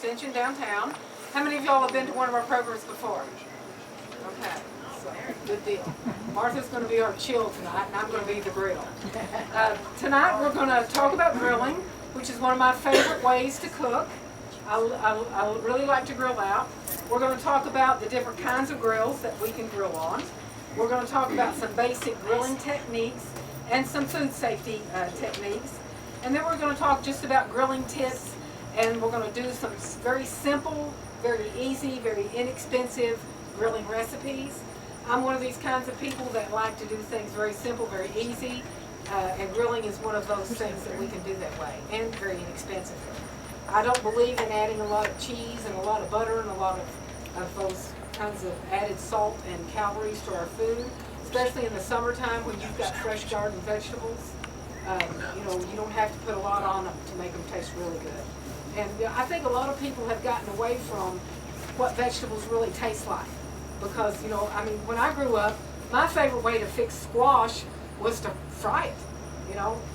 Extension downtown. How many of y'all have been to one of our programs before? Okay, so good deal. Martha's going to be our chill tonight, and I'm going to be the grill. Tonight we're going to talk about grilling, which is one of my favorite ways to cook. I really like to grill out. We're going to talk about the different kinds of grills that we can grill on. We're going to talk about some basic grilling techniques and some food safety techniques. And then we're going to talk just about grilling tips, and we're going to do some very simple, very easy, very inexpensive grilling recipes. I'm one of these kinds of people that like to do things very simple, very easy, and grilling is one of those things that we can do that way, and very inexpensive. I don't believe in adding a lot of cheese and a lot of butter and a lot of those kinds of added salt and calories to our food, especially in the summertime when you've got fresh garden vegetables. You don't have to put a lot on them to make them taste really good. And I think a lot of people have gotten away from what vegetables really taste like. Because, when I grew up, my favorite way to fix squash was to fry it.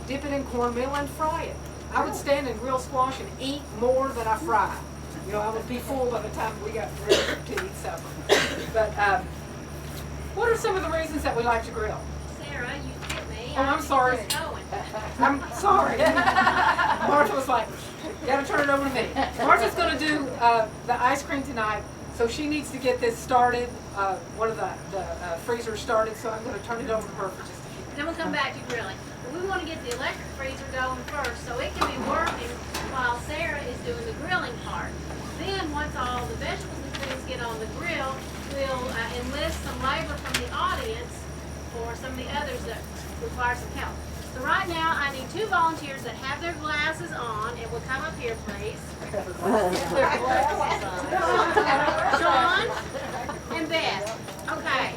Dip it in cornmeal and fry it. I would stand and grill squash and eat more than I fry. I would be full by the time we got ready to eat supper. But what are some of the reasons that we like to grill? Sarah, you hit me. Oh, I'm sorry. I'm sorry. Martha was like, gotta turn it over to me. Martha's going to do the ice cream tonight, so she needs to get this started, one of the freezers started, so I'm going to turn it over to her for just a few minutes. Then we'll come back to grilling. But we want to get the electric freezer going first, so it can be working while Sarah is doing the grilling part. Then, once all the vegetables and things get on the grill, we'll enlist some labor from the audience for some of the others that require some help. So right now, I need 2 volunteers that have their glasses on, and will come up here, please. Sean and Beth. Okay.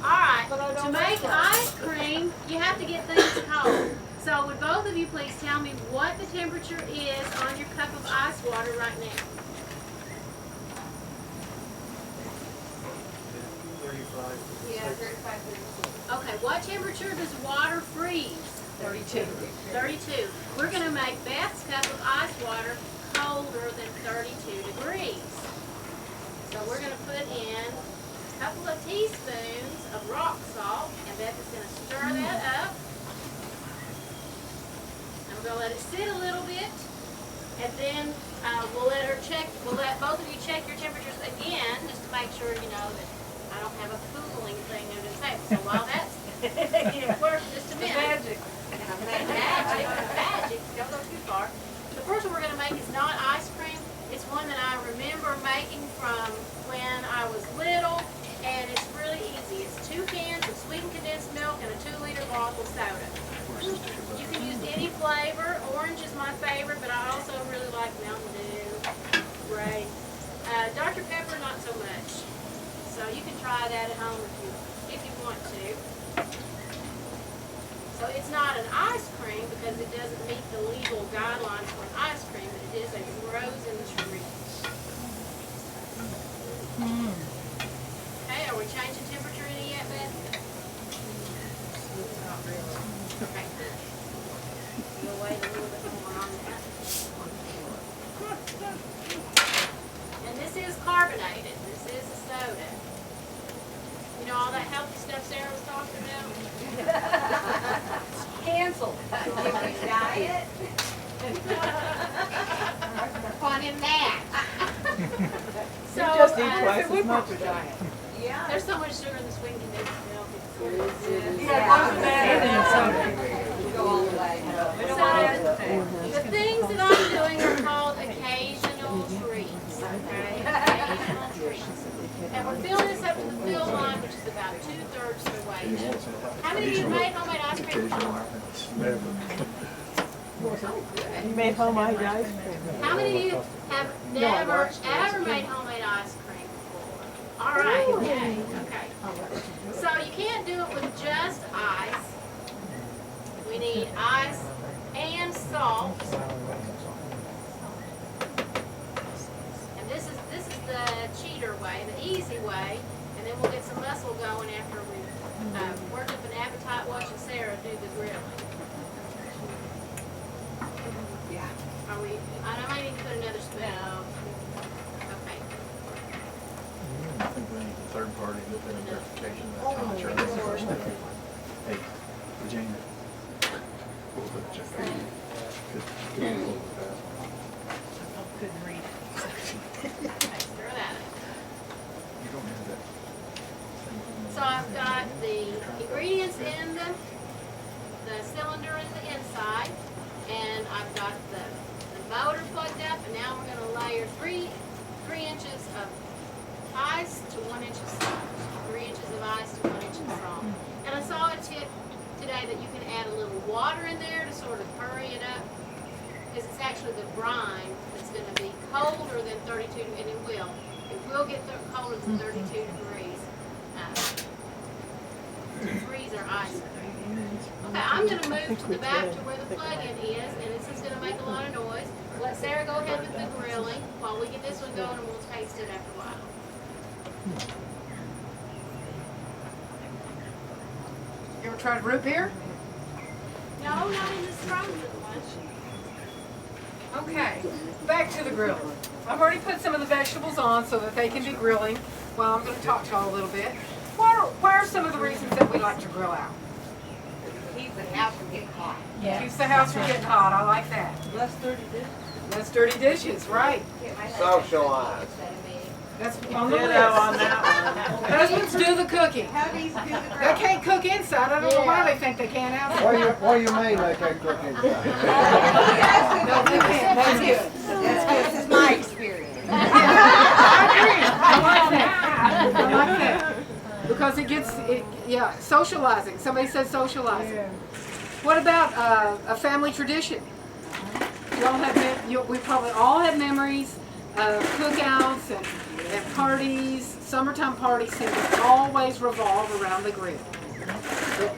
All right. To make ice cream, you have to get things cold. So would both of you please tell me what the temperature is on your cup of ice water right now? 35. Yeah, 35. Okay, what temperature does water freeze? 32. 32. We're going to make Beth's cup of ice water colder than 32 degrees. So we're going to put in a couple of teaspoons of rock salt, and Beth is going to stir that up. And we're going to let it sit a little bit, and then we'll let both of you check your temperatures again, just to make sure you know that I don't have a fooling thing under the table. So while that's working just a minute. Magic. Don't go too far. The first one we're going to make is not ice cream. It's one that I remember making from when I was little, and it's really easy. It's 2 cans of sweetened condensed milk and a 2-liter bottle of soda. You can use any flavor. Orange is my favorite, but I also really like Mountain Dew. Great. Dr. Pepper, not so much. So you can try that at home if you want to. So it's not an ice cream because it doesn't meet the legal guidelines for an ice cream, but it is a frozen treat. Okay, are we changing temperature any yet, Beth? Not really. Okay. We'll wait a little bit more on that. And this is carbonated. This is a soda. You know all that healthy stuff Sarah was talking about? Canceled. Diet. Fun in that. So, just eat twice as much. Yeah. there's so much sugar in the sweetened condensed milk. Go all the way. So, the things that I'm doing are called occasional treats. Okay? Occasional treats. And we're filling this up to the fill line, which is about 2/3 the way. How many of you have made homemade ice cream before? You made homemade ice cream. How many of you have never, ever made homemade ice cream before? All right, yay, okay. So you can't do it with just ice. We need ice and salt. And this is the cheater way, the easy way, and then we'll get some muscle going after we worked up an appetite watching Sarah do the grilling. Yeah. Are we? I might need to put another spoon. No. couldn't read it. Throw that in. You don't have that. So I've got the ingredients in the cylinder in the inside, and I've got the motor plugged up, and now we're gonna layer three inches of ice to 1 inch of salt. 3 inches of ice to 1 inch of salt. And I saw a tip today that you can add a little water in there to sort of hurry it up, because it's actually the brine that's gonna be colder than 32, and it will get colder than 32 degrees. To freeze our ice cream. Okay, I'm going to move to the back to where the plug-in is, and this is going to make a lot of noise. Let Sarah go ahead with the grilling while we get this one going, and we'll taste it after a while. You ever tried root beer? No, not in this frozen one. Okay, back to the grill. I've already put some of the vegetables on so that they can be grilling while I'm going to talk to y'all a little bit. What are some of the reasons that we like to grill out? Keep the house from getting hot. Keeps the house from getting hot. I like that. Less dirty dishes. Less dirty dishes, right? Socialize. That's on the Ditto list. on that one. Husbands do the cooking. Hubbies do the They grill. can't cook inside. I don't know why they think they can't outside. What do you mean they can't cook inside? No, they can't. That's good. This is my experience. I agree. I like that. I like that. Because it gets, socializing. Somebody said socializing. What about a family tradition? Y'all have, we probably all have memories of cookouts and parties. Summertime parties seem to always revolve around the grill.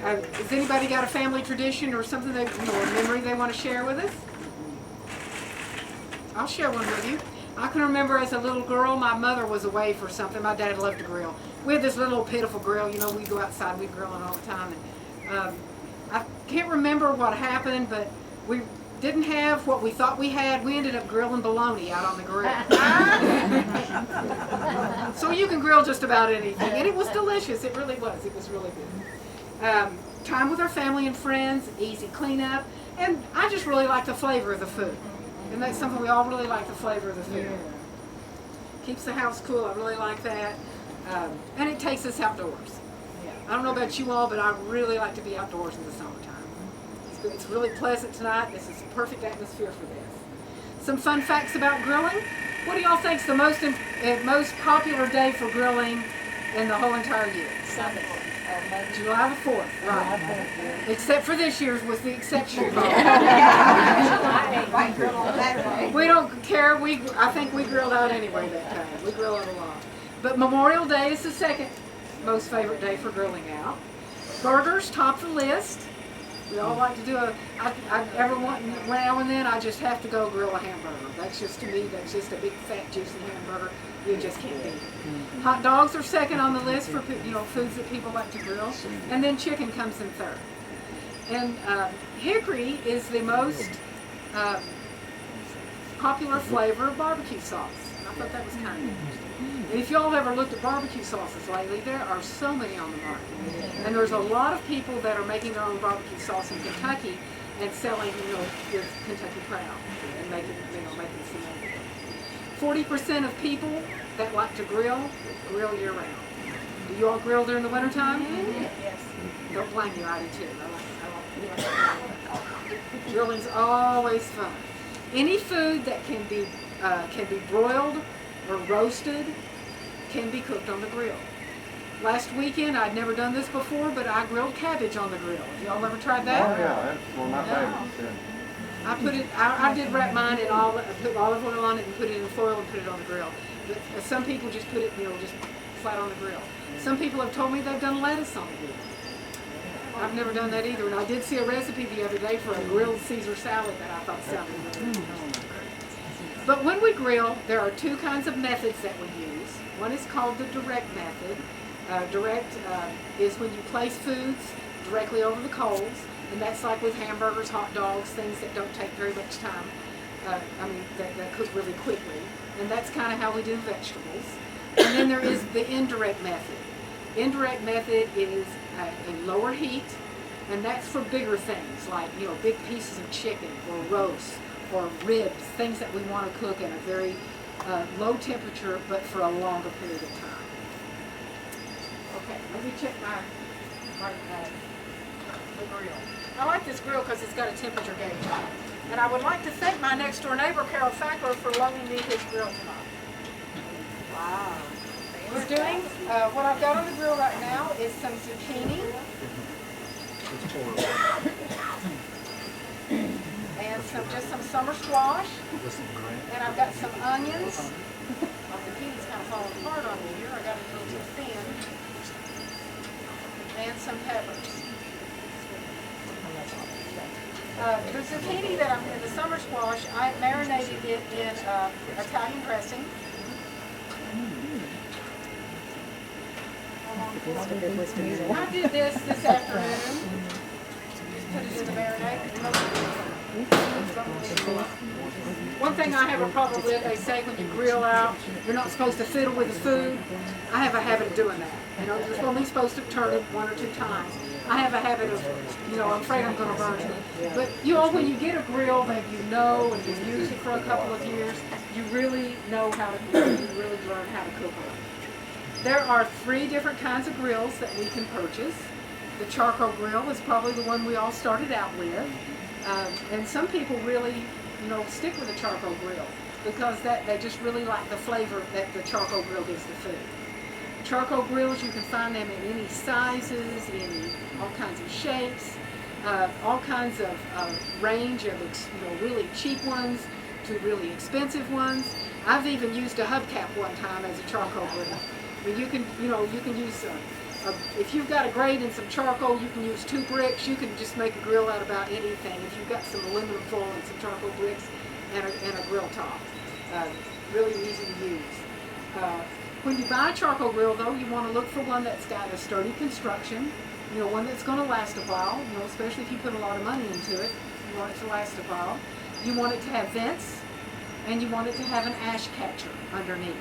Has anybody got a family tradition or something that, a memory they want to share with us? I'll share one with you. I can remember as a little girl, my mother was away for something. My dad loved to grill. We had this little pitiful grill, we'd go outside, we'd grill it all the time. And, I can't remember what happened, but we didn't have what we thought we had. We ended up grilling bologna out on the grill. So you can grill just about anything. And it was delicious. It really was. It was really good. Time with our family and friends, easy cleanup. And I just really like the flavor of the food. And that's something we all really like, the flavor of the food. Keeps the house cool. I really like that. And it takes us outdoors. I don't know about you all, but I really like to be outdoors in the summertime. It's really pleasant tonight. This is a perfect atmosphere for this. Some fun facts about grilling. What do y'all think is the most popular day for grilling in the whole entire year? Sunday. July the 4th, right. Except for this year's was the exception. We don't care. I think we grilled out anyway that time. We grill out a lot. But Memorial Day is the second most favorite day for grilling out. Burgers top the list. We all like to do now and then I just have to go grill a hamburger. That's just, to me, that's just a big fat juicy hamburger. You just can't beat it. Hot dogs are second on the list for foods that people like to grill. And then chicken comes in third. And hickory is the most popular flavor of barbecue sauce. I thought that was kind of interesting. And if y'all ever looked at barbecue sauces lately, there are so many on the market. And there's a lot of people that are making their own barbecue sauce in Kentucky and selling, with Kentucky Proud and making some money. 40% of people that like to grill year round. Do you all grill during the wintertime? Yes. Don't blame you, I do too. I like grilling's always fun. Any food that can be broiled or roasted can be cooked on the grill. Last weekend, I'd never done this before, but I grilled cabbage on the grill. Have y'all ever tried that? Oh yeah, that's one of my favorites. I did wrap mine in put olive oil on it and put it in foil and put it on the grill. But some people just put it, just flat on the grill. Some people have told me they've done lettuce on the grill. I've never done that either, and I did see a recipe the other day for a grilled Caesar salad that I thought sounded really good. But when we grill, there are two kinds of methods that we use. One is called the direct method. Direct is when you place foods directly over the coals, and that's like with hamburgers, hot dogs, things that don't take very much time. That cook really quickly. And that's kind of how we do vegetables. And then there is the indirect method. Indirect method is a lower heat, and that's for bigger things like, big pieces of chicken or roast or ribs, things that we want to cook at a very low temperature, but for a longer period of time. Okay, let me check my the grill. I like this grill because it's got a temperature gauge on it. And I would like to thank my next door neighbor, Carol Fackler, for loaning me his grill tonight. Wow. We're doing, what I've got on the grill right now is some zucchini. And just some summer squash. And I've got some onions. My zucchini's kind of falling apart on me here. I got it a little too thin. And some peppers. The zucchini that I'm in, the summer squash, I marinated it in Italian dressing. I did this afternoon. Just put it in the marinade. One thing I have a problem with, they say when you grill out, you're not supposed to fiddle with the food. I have a habit of doing that. You know, you're only supposed to turn it 1 or 2 times. I have a habit of, you know, I'm afraid I'm going to burn it. But you all, when you get a grill that you know and you've used it for a couple of years, you really know how to cook it. You really learn how to cook it. There are 3 different kinds of grills that we can purchase. The charcoal grill is probably the one we all started out with. And some people really, you know, stick with the charcoal grill because they just really like the flavor that the charcoal grill gives the food. Charcoal grills, you can find them in any sizes, all kinds of shapes, all kinds of range of really cheap ones to really expensive ones. I've even used a hubcap one time as a charcoal grill. I mean, you can use if you've got a grate and some charcoal, you can use 2 bricks. You can just make a grill out about anything. If you've got some aluminum foil and some charcoal bricks and a grill top, really easy to use. When you buy a charcoal grill, though, you want to look for one that's got a sturdy construction. You know, one that's going to last a while. You know, especially if you put a lot of money into it, you want it to last a while. You want it to have vents, and you want it to have an ash catcher underneath.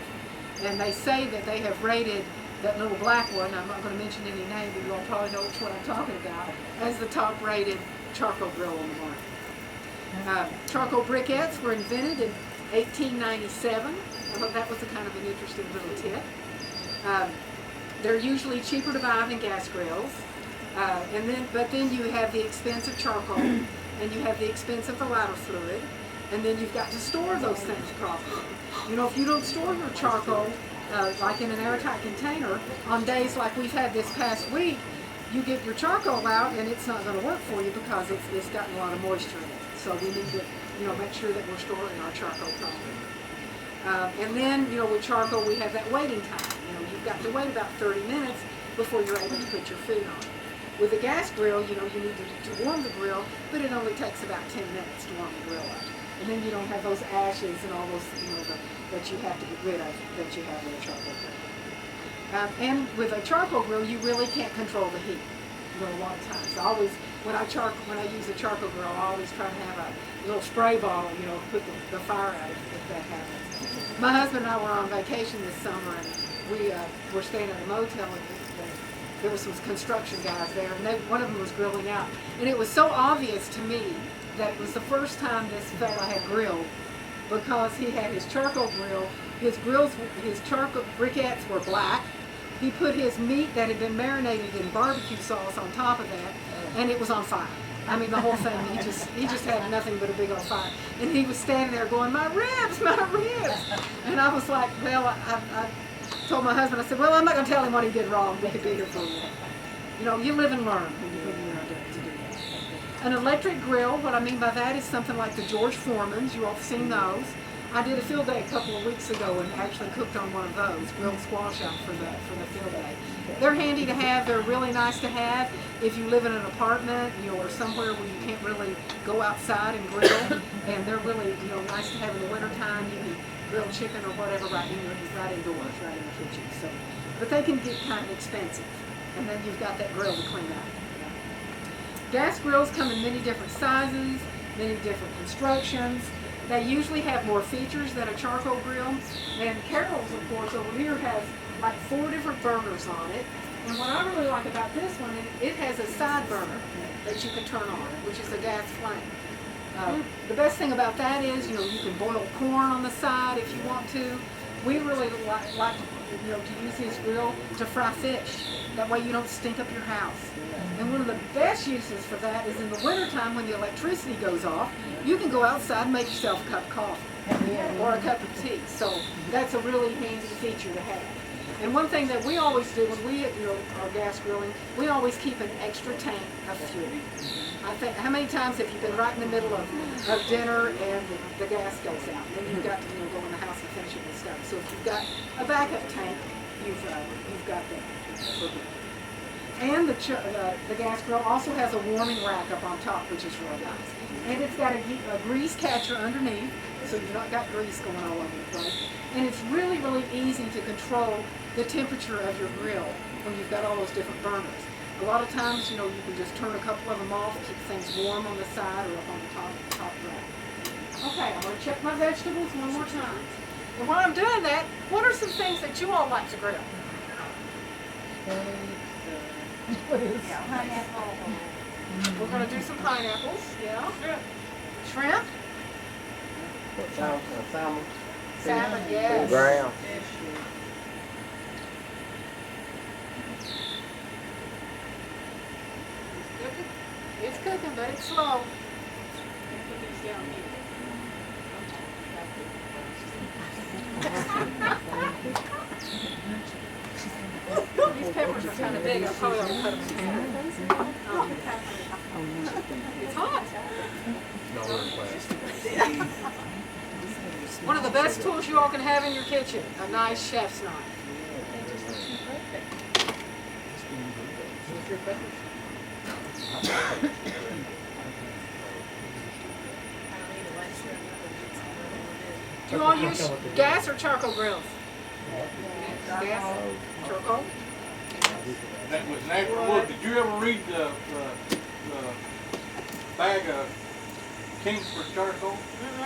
And they say that they have rated that little black one, I'm not going to mention any name, but you all probably know which one I'm talking about, as the top rated charcoal grill on the market. Charcoal briquettes were invented in 1897. I thought that was a kind of an interesting little tip. They're usually cheaper to buy than gas grills. But then you have the expense of charcoal, and you have the expense of the lighter fluid, and then you've got to store those things properly. You know, if you don't store your charcoal, like in an airtight container, on days like we've had this past week, you get your charcoal out and it's not going to work for you because it's gotten a lot of moisture in it. So we need to, make sure that we're storing our charcoal properly. And then, with charcoal we have that waiting time. You've got to wait about 30 minutes before you're able to put your food on. With a gas grill, you need to warm the grill, but it only takes about 10 minutes to warm the grill up. And then you don't have those ashes and all those, that you have to get rid of that you have in a charcoal grill. And with a charcoal grill, you really can't control the heat. A lot of times, when I use a charcoal grill, I always try to have a little spray bottle, put the fire out if that happens. My husband and I were on vacation this summer, and we were staying at a motel, and there were some construction guys there, and one of them was grilling out, and it was so obvious to me that it was the first time this fella had grilled, because he had his charcoal grill. His charcoal briquettes were black. He put his meat that had been marinated in barbecue sauce on top of that, and it was on fire. I mean, the whole thing, he just had nothing but a big old fire. And he was standing there going, my ribs! And I was like, well, I told my husband, I said, well, I'm not going to tell him what he did wrong, but he be here for you. You live and learn when you to do that. An electric grill, what I mean by that is something like the George Foreman's. You all have seen those. I did a field day a couple of weeks ago and actually cooked on one of those, grilled squash out for the field day. They're handy to have. They're really nice to have if you live in an apartment, or somewhere where you can't really go outside and grill. And they're really, nice to have in the wintertime. You can grill chicken or whatever right indoors, right in the kitchen. So, but they can get kind of expensive. And then you've got that grill to clean up. Gas grills come in many different sizes, many different constructions. They usually have more features than a charcoal grill. And Carol's, of course, over here has like 4 different burners on it. And what I really like about this one, it has a side burner that you can turn on, which is a gas flame. The best thing about that is, you can boil corn on the side if you want to. We really like to use this grill to fry fish. That way you don't stink up your house. And one of the best uses for that is in the wintertime when the electricity goes off, you can go outside and make yourself a cup of coffee or a cup of tea. So that's a really handy feature to have. And one thing that we always do when we are gas grilling, we always keep an extra tank of fuel. I think, how many times have you been right in the middle of dinner and the gas goes out? Then you've got to go in the house and finish it with stuff. So if you've got a backup tank, you've got that. And the gas grill also has a warming rack up on top, which is really nice. And it's got a grease catcher underneath, so you've not got grease going all over the place. And it's really, really easy to control the temperature of your grill when you've got all those different burners. A lot of times, you can just turn a couple of them off, keep things warm on the side or up on the top rack. Okay, I'm going to check my vegetables one more time. And while I'm doing that, what are some things that you all like to grill? Pineapple. We're going to do some pineapples, yeah. Shrimp. Salmon. Salmon, yes. Ground. It's cooking, but it's slow. These peppers are kind of big. I probably ought to cut them in half. It's hot. One of the best tools you all can have in your kitchen, a nice chef's knife. Do you all use gas or charcoal grills? Gas? Charcoal? That was natural wood. Did you ever read the bag of Kingsford charcoal?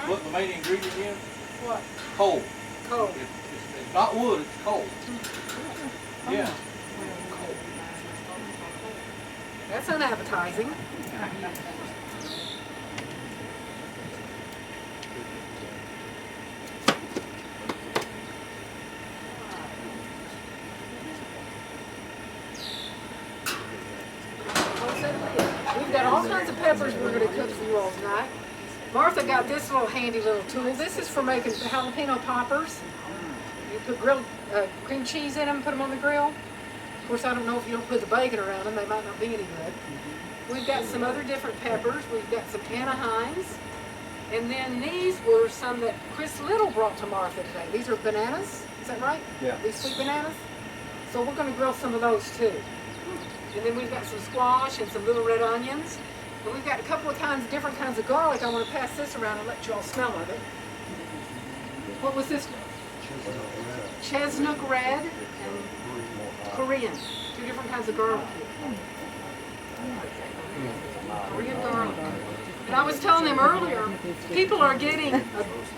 What the main ingredient is? What? Coal. Coal. It's not wood, it's coal. Yeah. That's unappetizing. We've got all kinds of peppers we're going to cook for you all tonight. Martha got this little handy little tool. This is for making jalapeno poppers. You put grilled cream cheese in them, put them on the grill. Of course, I don't know if you don't put the bacon around them, they might not be any good. We've got some other different peppers. We've got some Anaheims. And then these were some that Chris Little brought to Martha today. These are bananas, is that right? Yeah. These sweet bananas? So we're going to grill some of those too. And then we've got some squash and some little red onions. And we've got a couple of different kinds of garlic. I want to pass this around and let you all smell of it. What was this? Chestnut red and Korean. Two different kinds of garlic. Korean garlic. And I was telling them earlier, people are getting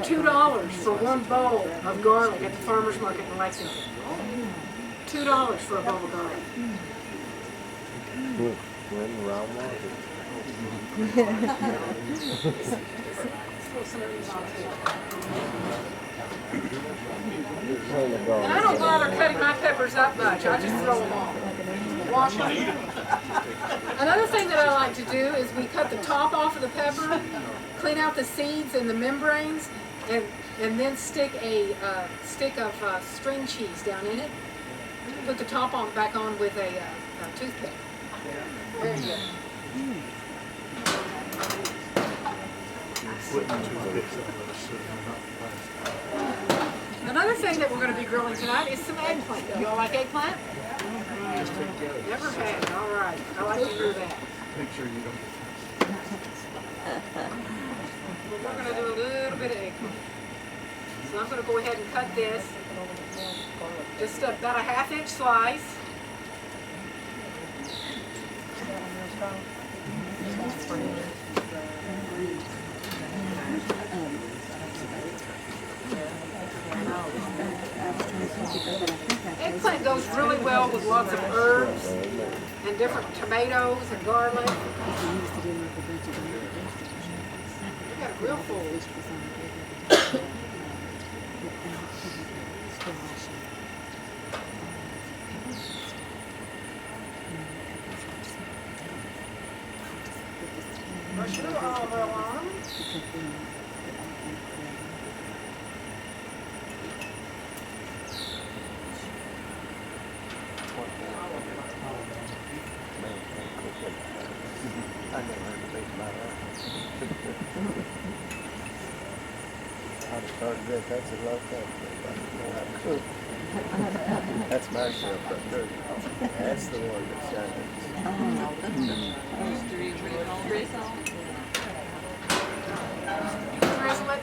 $2 for one bowl of garlic at the farmer's market in Lexington. $2 for a bowl of garlic. And I don't bother cutting my peppers up much. I just throw them all. Wash them. Another thing that I like to do is we cut the top off of the pepper, clean out the seeds and the membranes, and then stick a stick of string cheese down in it. Put the top back on with a toothpick. Very good. Another thing that we're going to be grilling tonight is some eggplant. You all like eggplant? Never had. All right. I like to hear that. Make sure you don't. We're going to do a little bit of eggplant. So I'm going to go ahead and cut this. Just about a 1/2-inch slice. Eggplant goes really well with lots of herbs and different tomatoes and garlic. grill full. Brush your olive oil on 'em. I never heard to think about that. I just started that, that's a love thing. That's my shelf right there. That's the one that shines.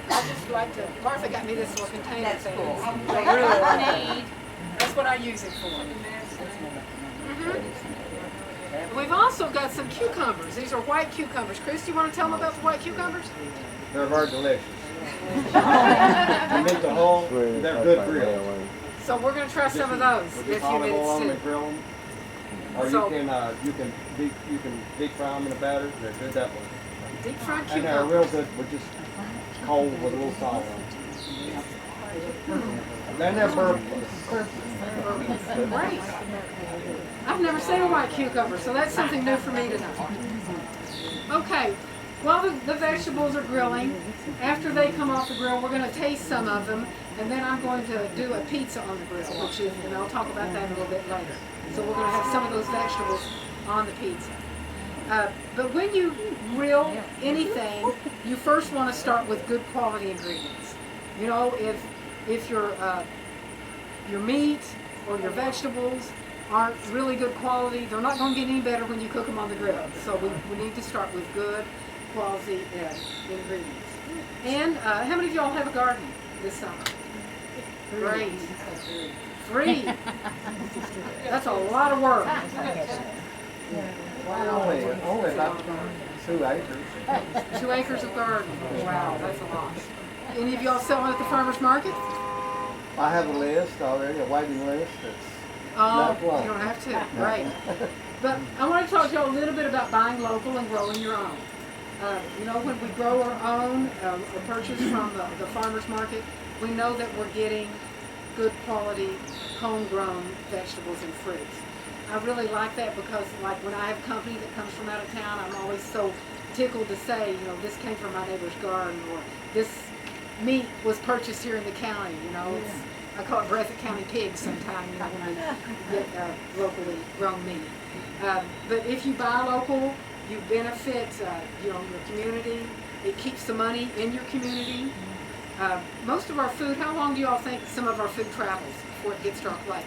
I just like to, Martha got me this little container That's thing. cool. That's what I use it for. We've also got some cucumbers. These are white cucumbers. Chris, do you want to tell them about the white cucumbers? They're very delicious. You make the whole, they're good grilled. So we're going to try some of those With in a just few olive oil on them minutes and grill them. Or So- you can deep fry them in a batter. They're good that way. too. Deep fried And they're real cucumbers. good with just cold with a little salt on them. Then they're purple. Great. I've never seen a white cucumber, so that's something new for me to know. Okay, while the vegetables are grilling, after they come off the grill, we're going to taste some of them, and then I'm going to do a pizza on the grill, which is, and I'll talk about that a little bit later. So we're going to have some of those vegetables on the pizza. But when you grill anything, you first want to start with good quality ingredients. You know, if your meat or your vegetables aren't really good quality, they're not going to get any better when you cook them on the grill. So we need to start with good quality ingredients. And how many of y'all have a garden this summer? Great. 3. That's a lot of work. Only about 2 acres. 2 acres of garden. Wow, that's a lot. Any of y'all selling at the farmer's market? I have a list already, a waiting list. Oh, Not long. you don't have to. Right. But I want to talk to y'all a little bit about buying local and growing your own. You know, when we grow our own or purchase from the farmer's market, we know that we're getting good quality, homegrown vegetables and fruits. I really like that because, like, when I have company that comes from out of town, I'm always so tickled to say, you know, this came from my neighbor's garden, or this meat was purchased here in the county. You know, it's, I call it Breathitt County pigs sometimes, you know, when we get locally grown meat. But if you buy local, you benefit, you know, your community. It keeps the money in your community. Most of our food, how long do y'all think some of our food travels before it gets to our plate?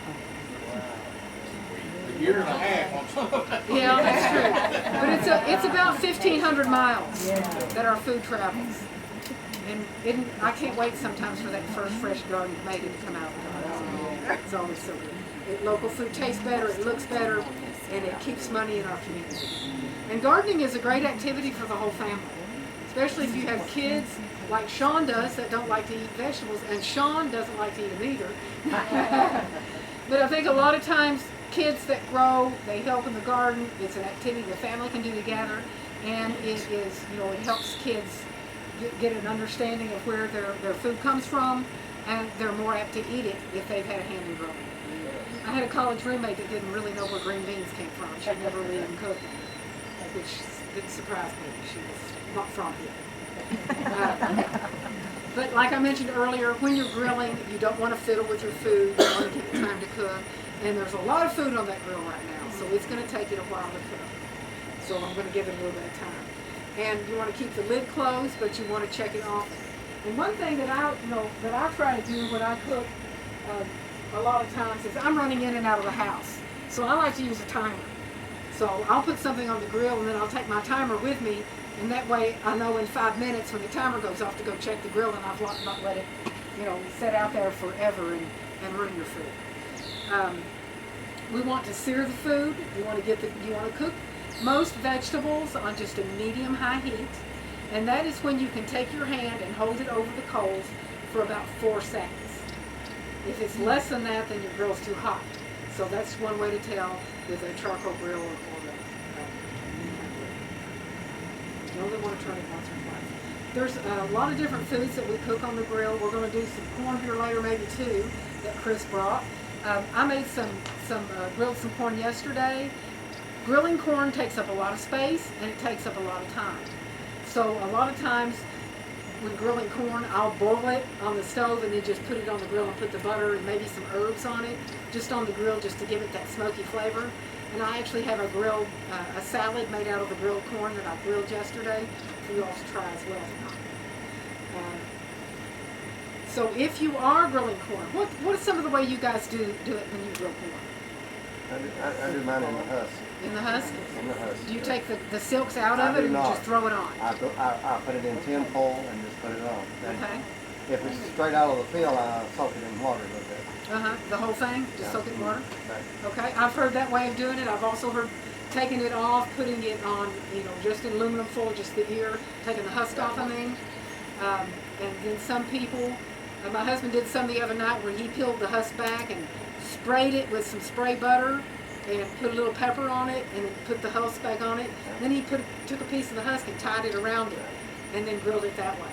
A year and a half on some of that. Yeah, that's true. But it's about 1,500 miles that our food travels. And I can't wait sometimes for that first fresh garden tomato to come out of the garden. It's always so good. Local food tastes better, it looks better, and it keeps money in our community. And gardening is a great activity for the whole family, especially if you have kids like Sean does that don't like to eat vegetables, and Sean doesn't like to eat them either. But I think a lot of times kids that grow, they help in the garden. It's an activity the family can do together, and it is, you know, it helps kids get an understanding of where their food comes from, and they're more apt to eat it if they've had a hand in growing. I had a college roommate that didn't really know where green beans came from. She'd never really even cooked them, which didn't surprise me. She was not from here. But like I mentioned earlier, when you're grilling, you don't want to fiddle with your food. You want to give it time to cook. And there's a lot of food on that grill right now, so it's going to take it a while to cook. So I'm going to give it a little bit of time. And you want to keep the lid closed, but you want to check it often. And one thing that I try to do when I cook a lot of times is I'm running in and out of the house. So I like to use a timer. So I'll put something on the grill and then I'll take my timer with me, and that way I know in 5 minutes when the timer goes off to go check the grill, and I've not let it, you know, sit out there forever and ruin your food. We want to sear the food. You want to cook most vegetables on just a medium-high heat, and that is when you can take your hand and hold it over the coals for about 4 seconds. If it's less than that, then your grill's too hot. So that's one way to tell with a charcoal grill or a you only want to turn it once or twice. There's a lot of different foods that we cook on the grill. We're going to do some corn here later, maybe two, that Chris brought. I made grilled some corn yesterday. Grilling corn takes up a lot of space and it takes up a lot of time. So a lot of times when grilling corn, I'll boil it on the stove and then just put it on the grill and put the butter and maybe some herbs on it, just on the grill, just to give it that smoky flavor. And I actually have a salad made out of the grilled corn that I grilled yesterday for you all to try as well tonight. So if you are grilling corn, what is some of the way you guys do it when you grill corn? I do mine in the husk. In the husk? In the husk. Do you take the silks out I of it do and you not. just throw it on? I put it in tin foil and just put it on. Then Okay. if it's straight out of the field, I soak it in water a little bit. The whole thing? Just soak it in water? Okay. Okay, I've heard that way of doing it. I've also heard taking it off, putting it on, just in aluminum foil, just the ear, taking the husk off, I mean. And then some people, my husband did some the other night where he peeled the husk back and sprayed it with some spray butter and put a little pepper on it and then put the husk back on it. Then he took a piece of the husk and tied it around it and then grilled it that way.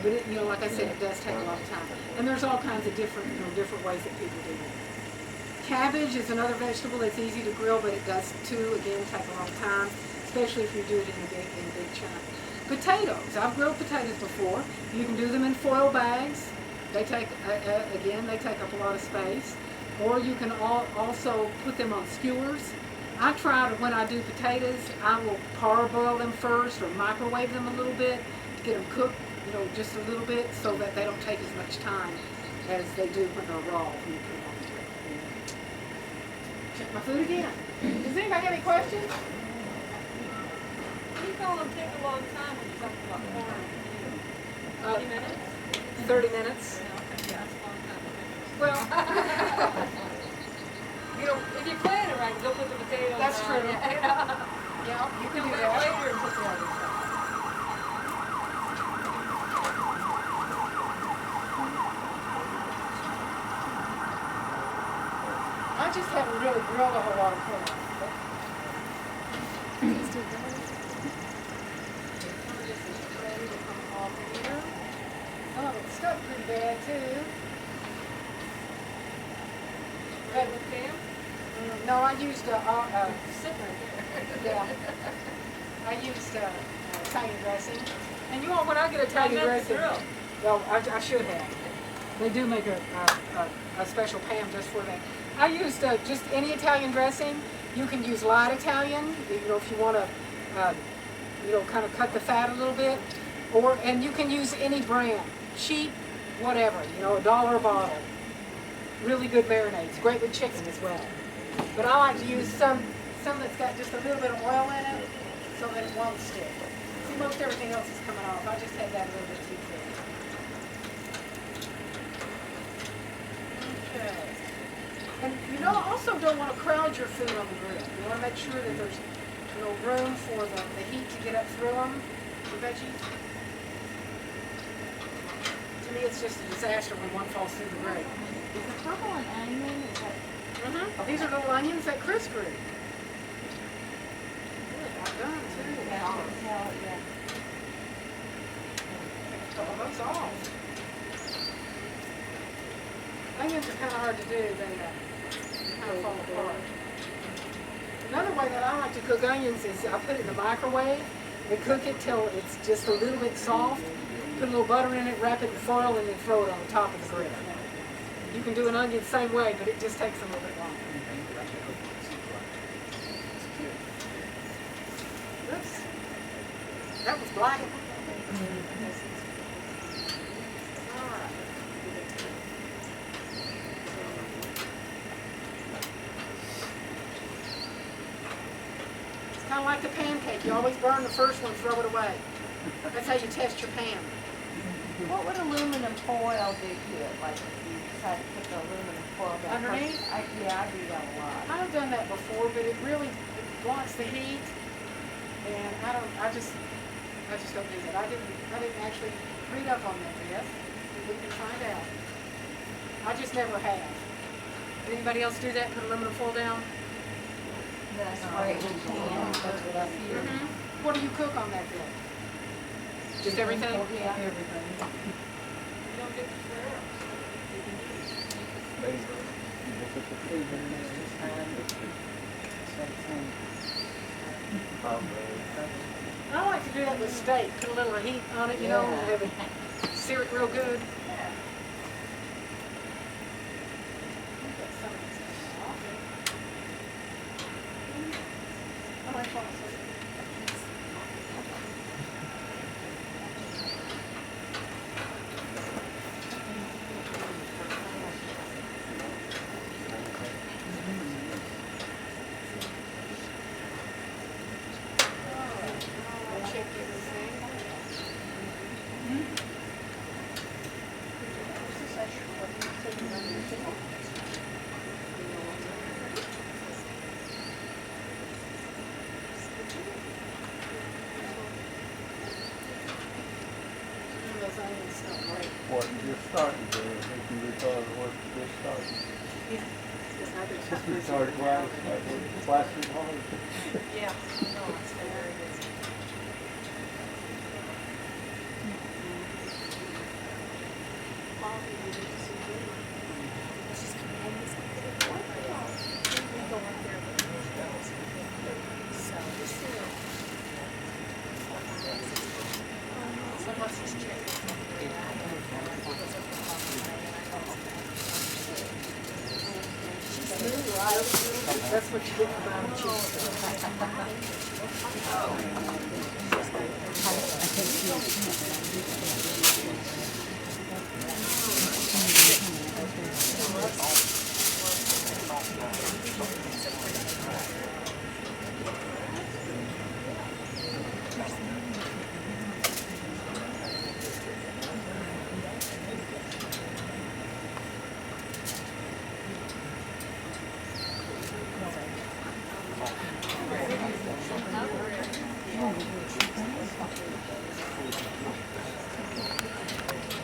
But it, like I said, it does take a lot of time. And there's all kinds of different ways that people do it. Cabbage is another vegetable that's easy to grill, but it does too, again, take a long time, especially if you do it in a big chunk. Potatoes, I've grilled potatoes before. You can do them in foil bags. They take, they take up a lot of space. Or you can also put them on skewers. I try to, when I do potatoes, I will parboil them first or microwave them a little bit to get them cooked, just a little bit so that they don't take as much time as they do when they're raw when you put them on the grill. Check my food again. Does anybody have any questions? You call them take a long time when you talk about corn. 30 minutes? 30 minutes. Yeah, that's a long time. Well, If you plan it right, go put the potatoes That's on. true. Yeah, you can do wait that. later and put the other stuff. I just haven't really grilled a whole lot of corn. Some of it's stuck pretty bad too. Red with Pam? No, I used Sitting right there. yeah. I used Italian dressing. And you all, when I get Italian dressing, well, I should have. They do make a special Pam just for that. I used just any Italian dressing. You can use light Italian, if you want to, kind of cut the fat a little bit. And you can use any brand, cheap, whatever, $1 a bottle. Really good marinades, great with chicken as well. But I like to use some that's got just a little bit of oil in it so that it won't stick. See, most everything else is coming off. I just had that a little bit too thick. Okay. And you also don't want to crowd your food on the grill. You want to make sure that there's room for the heat to get up through them, the veggies. To me, it's just a disaster when one falls through the grate. Is the purple an onion? Is that These are little onions that Chris grew. Good, I've done too. yeah, yeah. Oh, that's all. Onions are kind of hard to do. They kind of fall apart. Another way that I like to cook onions is I put it in the microwave and cook it till it's just a little bit soft. Put a little butter in it, wrap it in foil, and then throw it on the top of the grill. You can do an onion the same way, but it just takes a little bit longer. Oops. That was black. All right. It's kind of like the pancake. You always burn the first one, throw it away. That's how you test your pan. What would aluminum foil do to it? Like if you decide to put the aluminum foil down? Underneath? I do that a lot. I've done that before, but it really blocks the heat, and I just don't do that. I didn't actually read up on that yet. We can find out. I just never have. Did anybody else do that? Put aluminum foil down? That's right. You can. What do you cook on that then? Just everything? Yeah. You don't get to swear. I like to do that with steak, put a little heat on it, you know, and have it, sear it real good. Check What you just started doing, if you recall what you just started. You started flashing hard. Yeah. No, it's very busy. That's what you get for buying cheese.